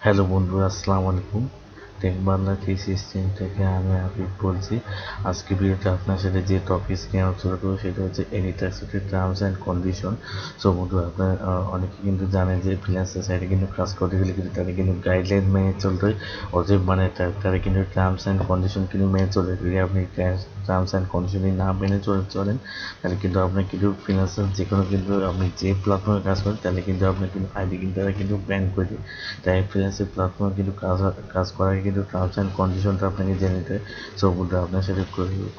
Hello বন্ধুরা, আসসালামু আলাইকুম। টেক বাংলা সিস্টেম থেকে আমি আবিদ বলছি। আজকে ভিডিওতে আপনার সাথে যে টপিক নিয়ে আলোচনা করবো সেটা হচ্ছে এনিটাস্কের টার্মস অ্যান্ড কন্ডিশন। সো বন্ধু, আপনার অনেকে কিন্তু জানেন যে ফ্রিল্যান্সার সাইটে কিন্তু কাজ করতে গেলে কিন্তু তাদের কিন্তু গাইডলাইন মেনে চলতে হয়। অতএব মানে তারা কিন্তু টার্মস অ্যান্ড কন্ডিশন কিন্তু মেনে চলে। যদি আপনি টার্মস অ্যান্ড কন্ডিশন না মেনে চলেন তাহলে কিন্তু আপনার কিন্তু ফ্রিল্যান্সার যে কোনো কিন্তু আপনি যে প্ল্যাটফর্মে কাজ করেন তাহলে কিন্তু আপনার কিন্তু আইডি কিন্তু তারা কিন্তু ব্যান করে দেয়। তাই ফ্রিল্যান্সিং প্ল্যাটফর্মে কিন্তু কাজ করার আগে কিন্তু টার্মস অ্যান্ড কন্ডিশনটা আপনাকে জেনে নিতে হয়। সো বন্ধুরা, আপনার সাথে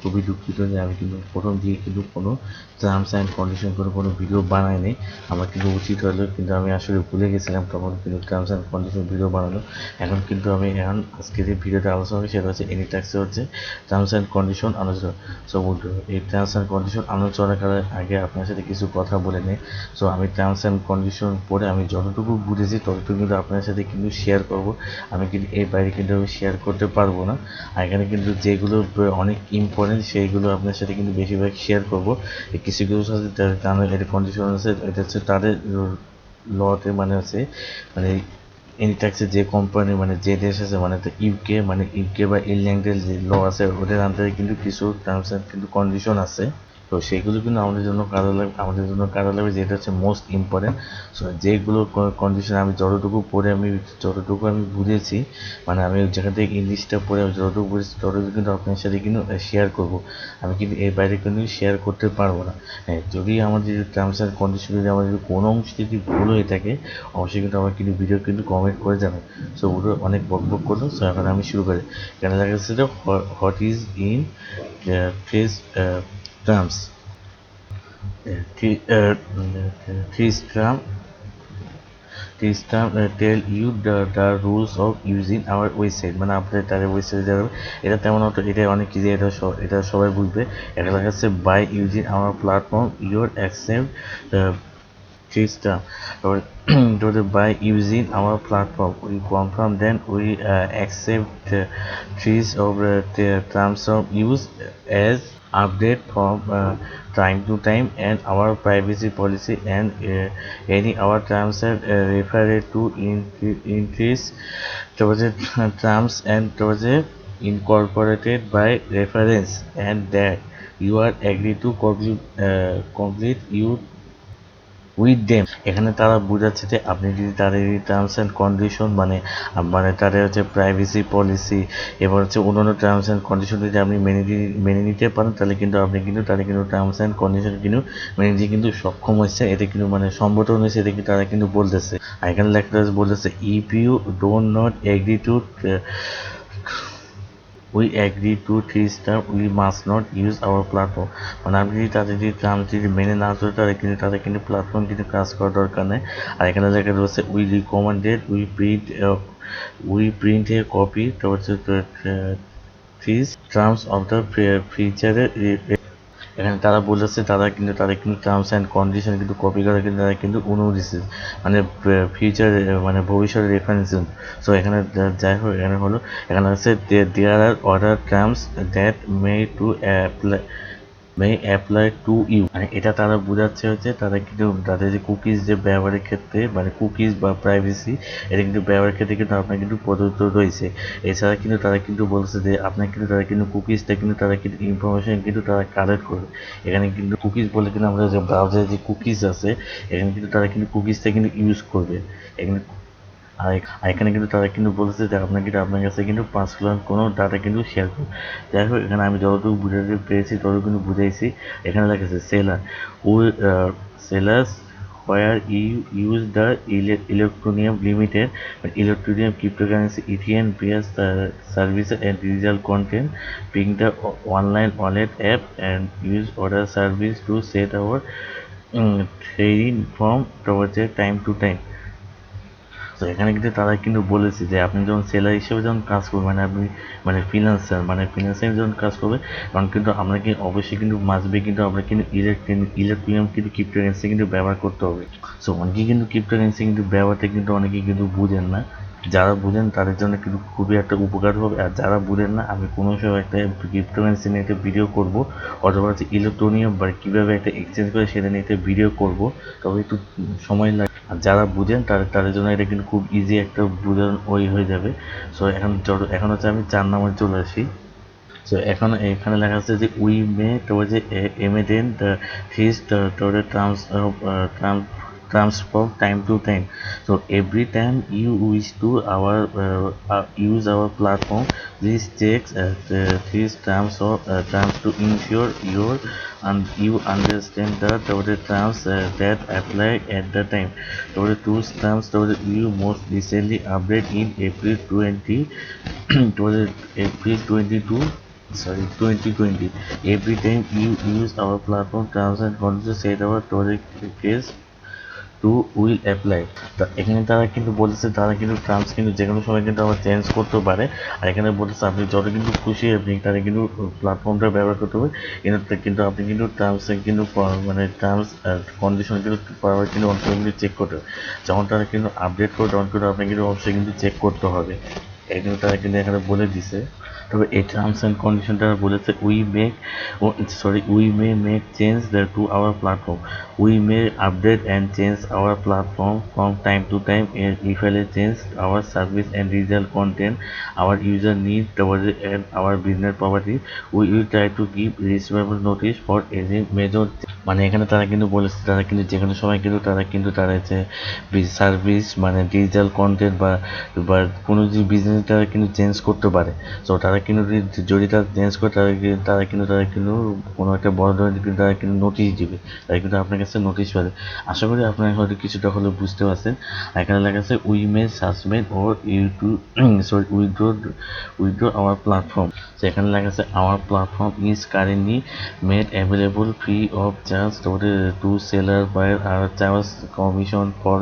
খুবই দুঃখিত যে আমি কিন্তু প্রথম দিকে কিন্তু কোনো টার্মস অ্যান্ড কন্ডিশন কোনো ভিডিও বানাইনি। আমার কিন্তু উচিত হলো, কিন্তু আমি আসলে ভুলে গেছিলাম তখন কিন্তু টার্মস অ্যান্ড কন্ডিশন ভিডিও বানানো। এখন কিন্তু আমি আজকে যে ভিডিওটা আলোচনা করি সেটা হচ্ছে এনিটাক্সে হচ্ছে টার্মস অ্যান্ড কন্ডিশন আলোচনা। সো বন্ধু, এই টার্মস অ্যান্ড কন্ডিশন আলোচনা করার আগে আপনার সাথে কিছু কথা বলে নিই। সো আমি টার্মস অ্যান্ড কন্ডিশন পড়ে আমি যতটুকু বুঝেছি ততটুকু কিন্তু আপনার সাথে কিন্তু শেয়ার করব। আমি কিন্তু এর বাইরে কিন্তু আমি শেয়ার করতে পারবো না। আর এখানে কিন্তু যেগুলো অনেক ইম্পর্টেন্ট সেইগুলো আপনার সাথে কিন্তু বেশিরভাগ শেয়ার করবো। কিছু কিছু সাথে টার্মস এর কন্ডিশন আছে, এটা হচ্ছে তাদের লতে মানে আছে, মানে এনিট্যাক্সের যে কোম্পানি মানে যে দেশ আছে মানে ইউকে বা ইংল্যান্ডের যে ল আছে ওদের আন্ডারে কিন্তু কিছু টার্মস অ্যান্ড কিন্তু কন্ডিশন আছে। তো সেগুলো কিন্তু আমাদের জন্য কাজে লাগবে যেটা হচ্ছে মোস্ট ইম্পর্টেন্ট। সো যেগুলো কন্ডিশন আমি যতটুকু আমি বুঝেছি, মানে আমি যেখান থেকে ইংলিশটা পড়ে আমি যতটুকু বুঝেছি ততটুকু কিন্তু আপনার সাথে কিন্তু শেয়ার করব। আমি কিন্তু এর বাইরে কিন্তু শেয়ার করতে পারবো না। হ্যাঁ, যদি আমাদের টার্মস অ্যান্ড কন্ডিশন যদি আমাদের কোনো অংশ যদি ভুল হয়ে থাকে অবশ্যই কিন্তু আমার কিন্তু ভিডিও কিন্তু কমেন্ট করে জানাবেন। সো ওগুলো অনেক বকবক করলো। সো এখন আমি শুরু করি। এখানে দেখা যাচ্ছে যে what is in face terms This term tell you the rules of using our website, মানে আপনাদের তাদের ওয়েবসাইটে যাবে। এটা তেমন অত, এটা অনেক ইজি, এটা সবাই বুঝবে। এটা লেখা আছে by using our platform your accept this term to by using our platform we confirm then we accept these of the terms of use as update from time to time and our privacy policy and any our terms are referred to increase towards the terms and towards the incorporated by reference and that you are agree to complete you with them. এখানে তারা বোঝাচ্ছে যে আপনি যদি তাদের terms and condition মানে তাদের হচ্ছে প্রাইভেসি পলিসি এবার হচ্ছে অন্যান্য টার্মস অ্যান্ড কন্ডিশন যদি আপনি মেনে নিতে পারেন তাহলে কিন্তু আপনি কিন্তু তাদের কিন্তু টার্মস অ্যান্ড কন্ডিশন কিন্তু মেনে নিতে কিন্তু সক্ষম হয়েছে। এতে কিন্তু মানে সম্মত হয়েছে, এতে কিন্তু তারা কিন্তু বলতেছে। আর এখানে লেখা বলতেছে if you don't not agree to we agree to this term we must not use our platform. মানে আপনি যদি তাদের যদি টার্ম যদি মেনে না চলে তাদের কিন্তু প্ল্যাটফর্ম কিন্তু কাজ করার দরকার নেই। আর এখানে লেখা রয়েছে we print A copy towards these terms of the future। এখানে তারা বলেছে তাদের কিন্তু টার্মস অ্যান্ড কন্ডিশন কিন্তু কপি করে কিন্তু তারা কিন্তু অনুমতি দিচ্ছে, মানে ফিউচার মানে ভবিষ্যতের রেফারেন্স। সো এখানে যাই হোক, এখানে হচ্ছে there are other terms that may apply to you. মানে এটা তারা বোঝাচ্ছে হচ্ছে তারা কিন্তু তাদের যে কুকিজ যে ব্যবহারের ক্ষেত্রে মানে কুকিজ বা প্রাইভেসি এটা কিন্তু ব্যবহারের ক্ষেত্রে কিন্তু আপনার কিন্তু প্রদত্ত রয়েছে। এছাড়া কিন্তু তারা কিন্তু বলছে যে আপনার কিন্তু তারা কিন্তু কুকিজটা কিন্তু তারা কিন্তু ইনফরমেশন কিন্তু তারা কালেক্ট করবে। এখানে কিন্তু কুকিজ বলে কিন্তু আমরা যে ব্রাউজারে যে কুকিজ আছে এখানে কিন্তু তারা কিন্তু কুকিজটা কিন্তু ইউজ করবে। এখানে আর এখানে কিন্তু তারা কিন্তু বলেছে যে আপনার কাছে কিন্তু পার্সোনাল কোনো ডাটা কিন্তু শেয়ার করবে। যাই হোক, এখানে আমি যতটুকু বুঝাতে পেরেছি ততটুকু কিন্তু বুঝাইছি। এখানে লেখা seller we sellers where you use the electronium limited electronium cryptocurrency Ethereum based services and digital content being the online wallet app and use other service to set our trading from towards time to time। তো এখানে কিন্তু তারা কিন্তু বলেছে যে আপনি যখন seller হিসেবে যখন কাজ করবেন মানে আপনি ফিনান্সার যখন কাজ করবে তখন কিন্তু আপনাকে অবশ্যই কিন্তু মাসবে কিন্তু আপনার কিন্তু ইলেকট্রিনিয়াম কিন্তু ক্রিপ্টোকারেন্সি কিন্তু ব্যবহার করতে হবে। সো অনেকেই কিন্তু ক্রিপ্টোকারেন্সি কিন্তু ব্যবহারটা কিন্তু অনেকেই কিন্তু বুঝেন না। যারা বুঝেন তাদের জন্য কিন্তু খুবই একটা উপকার হবে, আর যারা বুঝেন না আমি কোনো সময় একটা ক্রিপ্টোকারেন্সি নিয়ে একটা ভিডিও করব, অথবা হচ্ছে ইলেকট্রনিয়াম বা কীভাবে একটা এক্সচেঞ্জ করে সেটা নিয়ে একটা ভিডিও করব, তবে একটু সময় লাগে। আর যারা বুঝেন তাদের জন্য এটা কিন্তু খুব ইজি একটা বোঝার ওই হয়ে যাবে। সো এখন হচ্ছে আমি 4 নম্বরে চলে আসি। সো এখন এখানে লেখা আছে যে we may towards emittent the his toward the transform time to time. So every time you wish to use our platform, this checks these terms to ensure you understand the terms that apply at the time. Those terms you most recently update in April 20 April 22, sorry 2020. Every time you use our platform, terms and conditions set our total case to will apply. তা এখানে তারা কিন্তু বলেছে তারা কিন্তু terms কিন্তু যে কোনো সময় কিন্তু আবার চেঞ্জ করতে পারে। আর এখানে বলেছে আপনি যত কিন্তু খুশি আপনি তারা কিন্তু প্ল্যাটফর্মটা ব্যবহার করতে হবে, কিন্তু আপনি কিন্তু টার্মসে কিন্তু মানে টার্মস কন্ডিশন কিন্তু বরাবর কিন্তু অন্তত কিন্তু চেক করতে হবে। যখন তারা কিন্তু আপডেট করে তখন কিন্তু আপনি কিন্তু অবশ্যই কিন্তু চেক করতে হবে, এই জন্য তারা কিন্তু এখানে বলে দিছে। তবে এই টার্মস অ্যান্ড কন্ডিশন তারা বলেছে we may make change to our platform, we may update and change our platform from time to time, and if I change our service and digital content our user need and our business property, we will try to give reasonable notice for any major। মানে এখানে তারা কিন্তু বলেছে তারা কিন্তু যে কোনো সময় কিন্তু তারা যে সার্ভিস মানে ডিজিটাল কন্টেন্ট বা কোনো যে বিজনেস তারা কিন্তু চেঞ্জ করতে পারে। সো তারা কিন্তু যদি তারা চেঞ্জ করে তারা কিন্তু কোনো একটা বড় ধরনের কিন্তু তারা কিন্তু নোটিশ দিবে, তারা কিন্তু আপনার কাছে নোটিশ পাবে। আশা করি আপনারা হয়তো কিছুটা হলেও বুঝতে পারছেন। এখানে লেখা আছে we may suspend or withdraw our platform. তো এখানে লেখা আছে our platform is currently made available free of charge to seller buyer are charge commission for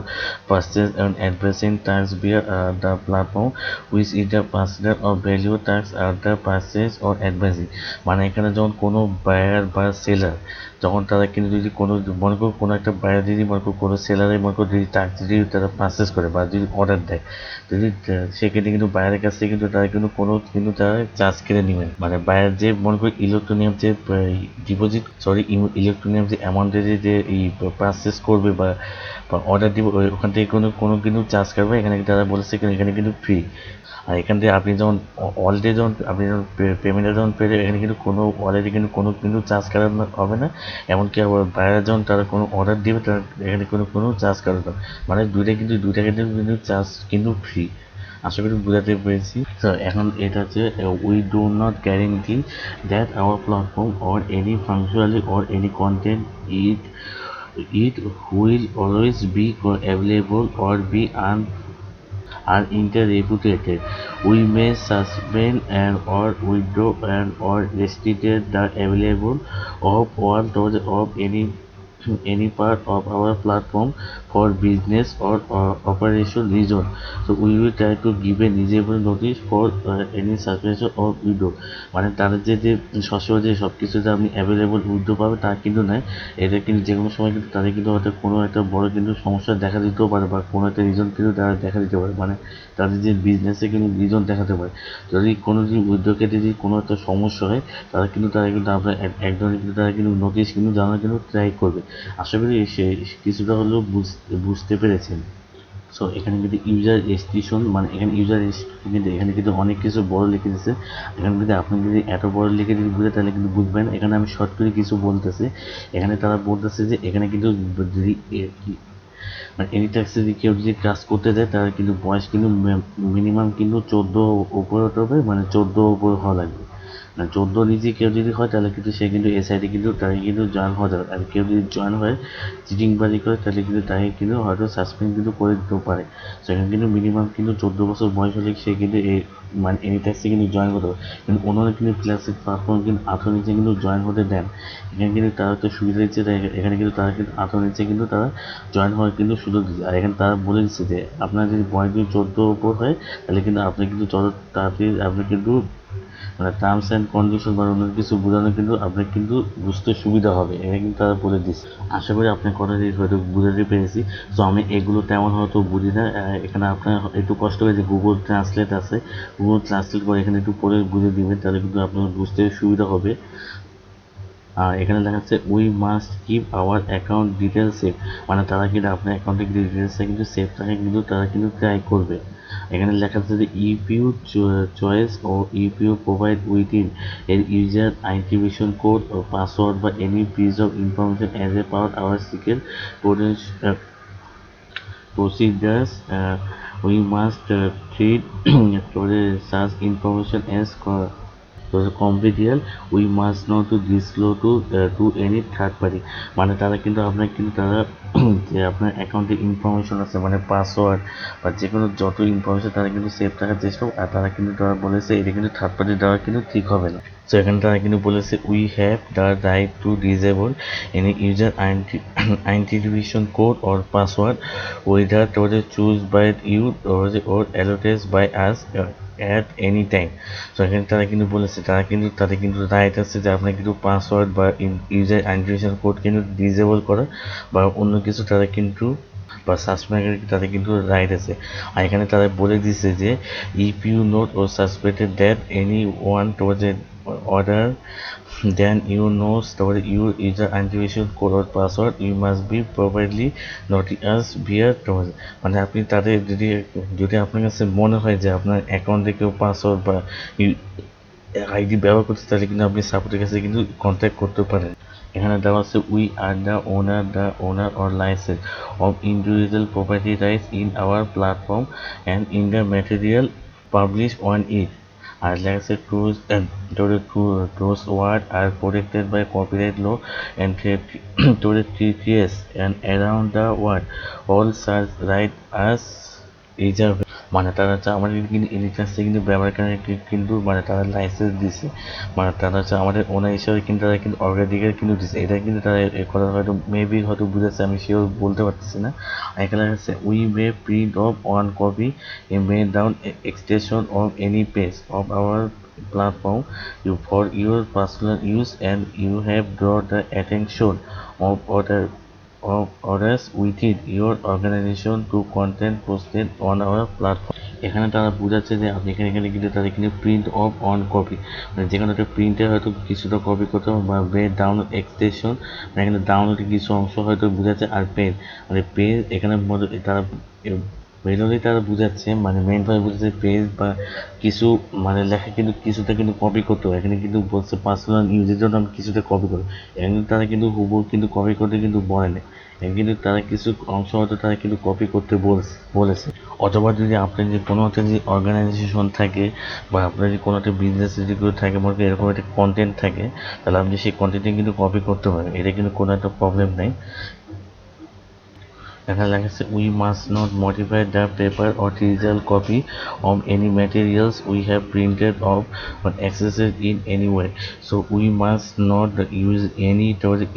purchase and advancing tax via the platform which is the percentage of value tax at the purchase or advancing। মানে এখানে যখন কোনো buyer বা seller যখন তারা কিন্তু যদি কোনো মনে করো কোনো একটা বায়ার যদি মনে করো কোনো সেলারে মনে করো যদি টাকা যদি তারা পারচেস করে বা যদি অর্ডার দেয়, যদি সেক্ষেত্রে কিন্তু বায়ারের কাছ থেকে কিন্তু তারা কিন্তু তারা চার্জ কেটে নেবেন। মানে বায়ার যে মনে করি ইলেকট্রনিয়াম যে ইলেকট্রনিয়াম যে অ্যামাউন্টে যে এই পারচেস করবে বা অর্ডার দিব ওখান থেকে কোনো কিন্তু চার্জ কাটবে, এখানে তারা বলেছে এখানে কিন্তু ফ্রি। আর এখান থেকে আপনি যখন আপনি যখন পেমেন্টটা যখন পেলে এখানে কিন্তু কোনো ওয়ালেটে কিন্তু কোনো চার্জ কাটানো হবে না। এমনকি আবার বাইরে যখন তারা কোনো অর্ডার দিবে তারা এখানে কোনো চার্জ কাটাবে না। মানে দুইটা কিন্তু চার্জ কিন্তু ফ্রি। আশা করি বোঝাতে পেরেছি। তো এখন এটা হচ্ছে we do not guarantee that our platform or any functionally or any content it will always be available or be are interrupted. We may suspend and or withdraw and or restrict the available of one of any part of our platform for business or operation reason. So we will try to give a reasonable notice for any suspension or withdraw। মানে তাদের যে সবসময় যে সব কিছু যে আপনি available withdraw পাবে তা কিন্তু নয়। এটা কিন্তু যে কোনো সময় কিন্তু তাদের কিন্তু হয়তো কোনো একটা বড় কিন্তু সমস্যা দেখা দিতেও পারে বা কোনো একটা রিজন কিন্তু তারা দেখা দিতে পারে। মানে তাদের যে বিজনেসে কিন্তু রিজন দেখাতে পারে। যদি কোনো যদি উইথড্র ক্ষেত্রে যদি কোনো একটা সমস্যা হয় তারা কিন্তু আপনার এক ধরনের কিন্তু তারা কিন্তু নোটিশ কিন্তু জানার জন্য ট্রাই করবে। আশা করি কিছুটা হলেও বুঝতে পেরেছেন। সো এখানে কিন্তু ইউজার রেস্ট্রিকশন মানে এখানে কিন্তু অনেক কিছু বড় লিখে দিচ্ছে। এখানে যদি আপনি যদি এত বড় লিখে যদি বুঝে তাহলে কিন্তু বুঝবেন। এখানে আমি শর্ট করে কিছু বলতেছি। এখানে তারা বলতেছে যে এখানে কিন্তু যদি মানে এনিটাক্সে যদি কেউ যদি কাজ করতে যায় তার কিন্তু বয়স কিন্তু মিনিমাম কিন্তু 14 উপরে হতে হবে, মানে 14 উপরে হওয়া লাগবে। না 14 নিচে কেউ যদি হয় তাহলে কিন্তু সে কিন্তু এসআইডি কিন্তু তাকে কিন্তু জয়েন হওয়া যাবে। আর কেউ যদি জয়েন হয় চিটিংবাজি করে তাহলে কিন্তু তাকে কিন্তু হয়তো সাসপেন্ড কিন্তু করে দিতেও পারে। সেখানে কিন্তু মিনিমাম কিন্তু 14 বছর বয়স হলে সে কিন্তু মানে এনিটাক্সে কিন্তু জয়েন করতে হবে। কিন্তু অন্যান্য কিন্তু ক্লাসিক প্ল্যাটফর্ম কিন্তু 18 নিচে কিন্তু জয়েন হতে দেন। এখানে কিন্তু তারা তো সুবিধা দিচ্ছে, এখানে কিন্তু তারা কিন্তু 18 নিচে কিন্তু তারা জয়েন হওয়ার কিন্তু সুযোগ দিচ্ছে। আর এখানে তারা বলে দিচ্ছে যে আপনার যদি বয়স যদি 14 উপর হয় তাহলে কিন্তু আপনি কিন্তু যত তাড়াতাড়ি আপনি কিন্তু মানে টার্মস অ্যান্ড কন্ডিশন বা অন্য কিছু বোঝানো কিন্তু আপনার কিন্তু বুঝতে সুবিধা হবে, এটা কিন্তু তারা বলে দিচ্ছে। আশা করি আপনার কথাটি হয়তো বুঝাতে পেরেছি। তো আমি এগুলো তেমন হয়তো বুঝি না, এখানে আপনার একটু কষ্ট করে যে গুগল ট্রান্সলেট আছে, গুগল ট্রান্সলেট করে এখানে একটু পরে বুঝে দিবেন, তাহলে কিন্তু আপনার বুঝতে সুবিধা হবে। আর এখানে দেখা যাচ্ছে we must keep our account details save, মানে তারা কিন্তু আপনার অ্যাকাউন্টের ডিটেলসটা কিন্তু সেভ থাকে কিন্তু তারা কিন্তু ট্রাই করবে। এখানে লেখা আছে যে if you choice or if you provide within এর user identification code or password বা any piece of information as a power our secret procedures, we must treat such information as confidential. We must not to disclose to any third party, মানে তারা কিন্তু আপনার কিন্তু তারা যে আপনার অ্যাকাউন্টে ইনফরমেশন আছে মানে পাসওয়ার্ড বা যে কোনো যত ইনফরমেশন তারা কিন্তু সেভ থাকার চেষ্টা করে, আর তারা কিন্তু তারা বলেছে এটা কিন্তু থার্ড পার্টি দেওয়া কিন্তু ঠিক হবে না। সো এখানে তারা কিন্তু বলেছে we have the right two disable any user identification code or password whether choose by you or allotted by us at any time. So এখানে তারা কিন্তু বলেছে তারা কিন্তু তাদের কিন্তু রাইট আছে যে আপনার কিন্তু পাসওয়ার্ড বা ইউজার আইডেন্টিফিকেশন কোড কিন্তু ডিসেবল করা বা অন্য কিছু তারা কিন্তু বা সাসপেন্ড তাদের কিন্তু রাইট আছে। আর এখানে তারা বলে দিছে যে if you note or suspected that any one towards order then you know your user identification code or password you must be properly notified via token, মানে আপনি তাদের যদি যদি আপনার কাছে মনে হয় যে আপনার অ্যাকাউন্টে কেউ পাসওয়ার্ড বা আইডি ব্যবহার করতে, তাহলে কিন্তু আপনি সাপোর্টের কাছে কিন্তু কন্ট্যাক্ট করতে পারেন। এখানে দেওয়া আছে we are the owner or licence of individual property rights in our platform and in the material publish on it, আর লেখা আছে those words are protected by copyright law and treaties and around the world all such rights as reserved, মানে তারা হচ্ছে আমাদের কিন্তু এলিটেন্সে কিন্তু ব্যবহারকারী কিন্তু মানে তারা লাইসেন্স দিছে, মানে তারা হচ্ছে আমাদের ওনার হিসাবে কিন্তু তারা কিন্তু অগ্রাধিকার কিন্তু দিছে, এটা কিন্তু তারা এই কথা হয়তো মেবি হয়তো বুঝেছে, আমি সেও বলতে পারতেছি না। এখানে হচ্ছে we may print of one copy A May down extension of any page of our platform you for your personal use and you have drawn the attention of others within your organization to content posted on our platform। এখানে তারা বোঝাচ্ছে যে আপনি এখানে এখানে কিন্তু তাদের কিন্তু প্রিন্ট অফ অন কপি, মানে যেখানে একটা প্রিন্টে হয়তো কিছুটা কপি করতে হবে বা বে ডাউনলোড এক্সটেনশন, মানে এখানে ডাউনলোডের কিছু অংশ হয়তো বোঝাচ্ছে, আর পেজ মানে পেজ এখানে তারা মেনুয়ালি তারা বুঝাচ্ছে মানে মেনভাবে বুঝাচ্ছে পেজ বা কিছু মানে লেখা কিন্তু কিছুটা কিন্তু কপি করতে হবে, এখানে কিন্তু বলছে পার্সোনাল ইউজের জন্য আমি কিছুটা কপি করবো, এখানে তারা কিন্তু হুবহু কিন্তু কপি করতে কিন্তু বলে না, কিন্তু তারা কিছু অংশ হয়তো তারা কিন্তু কপি করতে বলেছে। অথবা যদি আপনার যে কোনো একটা যে অর্গানাইজেশন থাকে বা আপনার যে কোনো একটা বিজনেস যদি কেউ থাকে মনে করেন এরকম একটা কন্টেন্ট থাকে, তাহলে আপনি সেই কন্টেন্টে কিন্তু কপি করতে পারেন, এটা কিন্তু কোনো একটা প্রবলেম নেই। এখানে লেখা আছে we must not modify the paper or digital copy of any materials we have printed of or accessed in any way, so we must not use any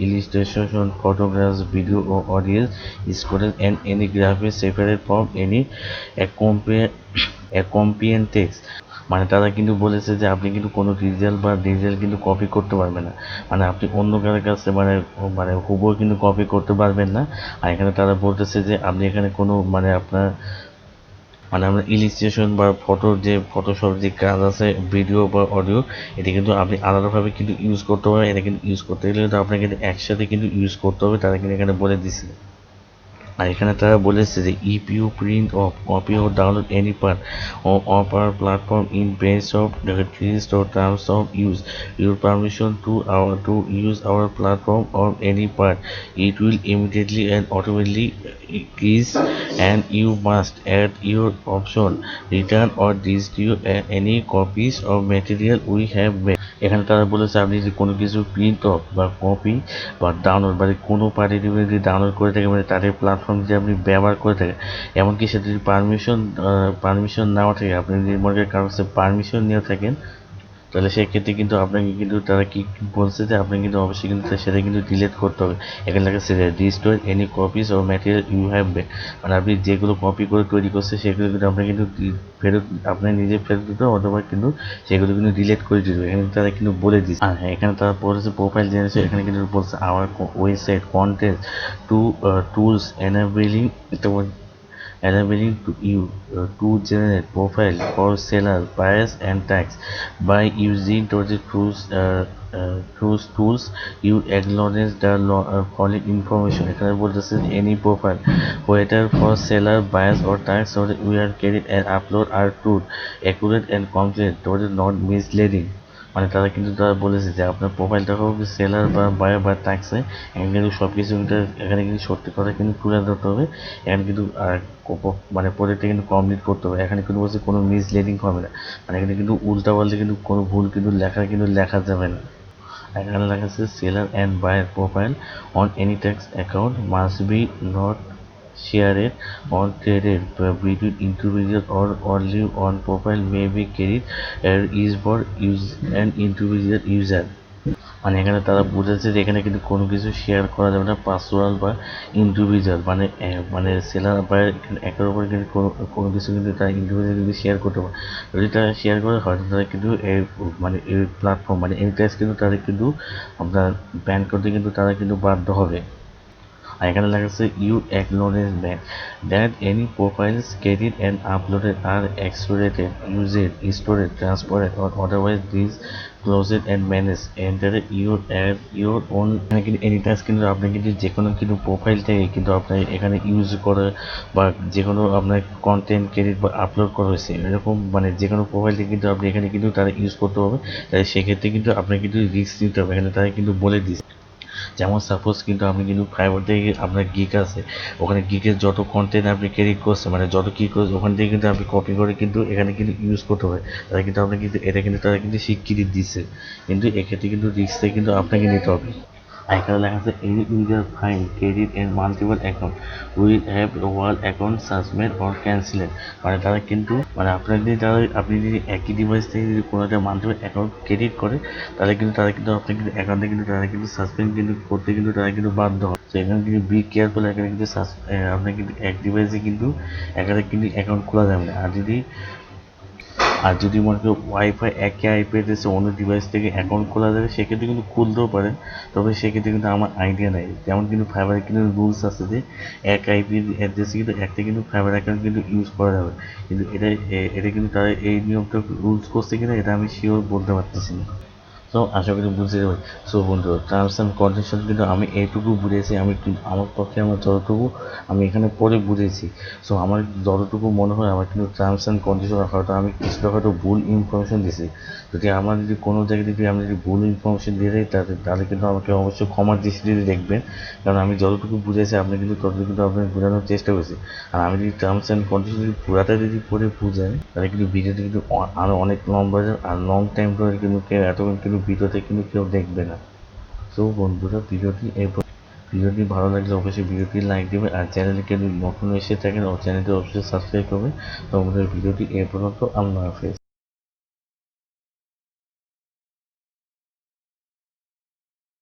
illustration, photographs, video or audio scores and any graphics separate from any accompanying text, মানে তারা কিন্তু বলেছে যে আপনি কিন্তু কোনো digital কিন্তু copy করতে পারবেন না, মানে আপনি অন্য কারোর কাছে মানে মানে হুবহু কিন্তু কপি করতে পারবেন না। আর এখানে তারা বলতেছে যে আপনি এখানে কোনো মানে আপনার মানে আমরা ইলিস্ট্রেশন বা ফটোশপ যে কাজ আছে ভিডিও বা অডিও, এটা কিন্তু আপনি আলাদাভাবে কিন্তু ইউজ করতে পারবেন, এটা কিন্তু ইউজ করতে গেলে কিন্তু আপনাকে কিন্তু একসাথে কিন্তু ইউজ করতে হবে, তারা কিন্তু এখানে বলে দিচ্ছে। আর এখানে তারা বলেছে যে if you print off copy or download any part of our platform in base of the list of terms of use your permission to use our platform of any part it will immediately and automatically increase and you must at your option return or distribute any copies of material we have made। এখানে তারা বলেছে আপনি যদি কোনো কিছু print of বা copy বা download মানে কোনো পার্টি যদি ডাউনলোড করে থাকে মানে তাদের প্ল্যাটফর্ম যদি আপনি ব্যবহার করে থাকেন, এমনকি সেটা যদি পারমিশন নেওয়া থাকে, আপনি যদি মনে করেন কারোর কাছে পারমিশন নিয়ে থাকেন, তাহলে সেক্ষেত্রে কিন্তু আপনাকে কিন্তু তারা কি বলছে যে আপনি কিন্তু অবশ্যই কিন্তু সেটা কিন্তু ডিলিট করতে হবে। এখানে লেখা আছে restore any copies or material you have made, মানে আপনি যেগুলো কপি করে তৈরি করছে সেগুলো কিন্তু আপনি কিন্তু ফেরত আপনি নিজে ফেরত দিতে হবে, অথবা কিন্তু সেগুলো কিন্তু ডিলিট করে দিতে হবে। এখানে তারা কিন্তু বলে দিচ্ছে। আর হ্যাঁ, এখানে তারা বলেছে প্রোফাইল জেনারেশন, এখানে কিন্তু বলছে hour website content two tools এনাবেলিং enabling you to generate profile for sellers, buyers, and tags. By using those tools, you acknowledge the following information. এখানে বলতেছে any profile, whether for seller, buyers, or tags, or we are create and upload are true, accurate, and complete, not misleading. মানে তারা কিন্তু তারা বলেছে যে আপনার প্রোফাইলটা হোক সেলার বা বায়ার বা ট্যাক্সে, এখানে কিন্তু সব কিছু কিন্তু এখানে কিন্তু সত্যি কথা কিন্তু তুলে ধরতে হবে। এখানে কিন্তু মানে প্রজেক্টটা কিন্তু কমপ্লিট করতে হবে। এখানে কিন্তু বলছে কোনো মিসলিডিং হবে না, মানে এখানে কিন্তু উল্টা পাল্টা কিন্তু কোনো ভুল কিন্তু লেখা যাবে না। এখানে লেখা আছে seller and buyer profile on any tax account must be not shared or traded between individuals, or only one profile may be carried and is for use an individual user। মানে এখানে তারা বুঝেছে যে এখানে কিন্তু কোনো কিছু শেয়ার করা যাবে না পার্সোনাল বা ইন্ডিভিজুয়াল, মানে মানে সেলার বা একের উপরে কিন্তু কোনো কিছু কিন্তু তারা ইন্ডিভিজুয়াল কিন্তু শেয়ার করতে পারে। যদি তারা শেয়ার করে হয়তো তারা কিন্তু এই মানে এই প্ল্যাটফর্ম মানে এনিটাইজ কিন্তু তাদের কিন্তু আপনার ব্যান করতে কিন্তু তারা কিন্তু বাধ্য হবে। আর এখানে লেখা আছে you acknowledge that any profiles credit and uploaded are exploited used stored transferred or otherwise this closed and manage enter your own. এখানে কিন্তু এনিটাইজ কিন্তু আপনি কিন্তু যে কোনো কিন্তু প্রোফাইল থেকে কিন্তু আপনার এখানে ইউজ করে বা যে কোনো আপনার কন্টেন্ট ক্রেডিট বা আপলোড করা হয়েছে এরকম মানে যে কোনো প্রোফাইল থেকে কিন্তু আপনি এখানে কিন্তু তারা ইউজ করতে হবে। তাই সেক্ষেত্রে কিন্তু আপনার কিন্তু রিস্ক নিতে হবে, এখানে তারা কিন্তু বলে দিচ্ছে। যেমন সাপোজ কিন্তু আপনি কিন্তু ফাইবার থেকে আপনার গিক আছে, ওখানে গিকের যত কন্টেন্ট আপনি ক্রেডিট করছেন মানে যত কী করছে ওখান থেকে কিন্তু আপনি কপি করে কিন্তু এখানে কিন্তু ইউজ করতে হবে। তারা কিন্তু আপনি কিন্তু এটা কিন্তু তারা কিন্তু স্বীকৃতি দিচ্ছে, কিন্তু এক্ষেত্রে কিন্তু রিস্কটা কিন্তু আপনাকে নিতে হবে। এখানে লেখা আছে any user find credit in multiple account will have all account suspend or cancelled। মানে তারা কিন্তু মানে আপনি যদি একই ডিভাইস থেকে যদি কোনো একটা মাল্টিপল অ্যাকাউন্ট ক্রেডিট করে তাহলে কিন্তু তারা কিন্তু আপনার কিন্তু অ্যাকাউন্টে কিন্তু তারা কিন্তু সাসপেন্ড কিন্তু করতে কিন্তু তারা কিন্তু বাধ্য হয়। তো এখানে কিন্তু বি কেয়ারফুল, এখানে কিন্তু আপনার কিন্তু এক ডিভাইসে কিন্তু এখানে কিন্তু অ্যাকাউন্ট খোলা যাবে না। আর যদি মনে করেন ওয়াইফাই একই আইপি অ্যাড্রেসে অন্য ডিভাইস থেকে অ্যাকাউন্ট খোলা যাবে সেক্ষেত্রে কিন্তু খুলতেও পারেন, তবে সেক্ষেত্রে কিন্তু আমার আইডিয়া নেই। যেমন কিন্তু ফাইবারে কিন্তু রুলস আছে যে এক আইপি অ্যাড্রেসে কিন্তু একটা কিন্তু ফাইবার অ্যাকাউন্ট কিন্তু ইউজ করা যাবে, কিন্তু এটা কিন্তু তারা এই নিয়মটা রুলস করছে কিনা এটা আমি শিওর বলতে পারতেছি না। সো আশা করি বুঝতে পারি। সো বন্ধু টার্মস অ্যান্ড কন্ডিশন কিন্তু আমি এইটুকু বুঝেছি, আমি কিন্তু আমার পক্ষে আমার যতটুকু আমি এখানে পরে বুঝেছি। সো আমার যতটুকু মনে হয় আমার কিন্তু টার্মস অ্যান্ড কন্ডিশন হয়তো আমি কিছুটা হয়তো ভুল ইনফরমেশন দিছি। যদি কোনো জায়গায় যদি আমি যদি ভুল ইনফরমেশন দিয়ে দিই তাহলে কিন্তু আমাকে অবশ্যই ক্ষমার দৃষ্টিতে দেখবেন, কারণ আমি যতটুকু বুঝেছি আপনি কিন্তু ততটুকু কিন্তু আপনাকে বোঝানোর চেষ্টা করছি। আর আমি যদি টার্মস অ্যান্ড কন্ডিশন যদি পুরাটা যদি পরে বুঝাই তাহলে কিন্তু ভিডিওটি কিন্তু আরও অনেক লম্বা যায়, আর লং টাইম ধরে কিন্তু কেউ এতক্ষণ কিন্তু ভিডিওতে কিন্তু কেউ দেখবে না। সো বন্ধুরা ভিডিওটি ভালো লাগলে অবশ্যই ভিডিওটি লাইক দেবে, আর চ্যানেলে কেউ নতুন এসে থাকেন ও চ্যানেলটি অবশ্যই সাবস্ক্রাইব করবে। তো আমাদের ভিডিওটি এই পর্যন্ত, আল্লাহ হাফেজ।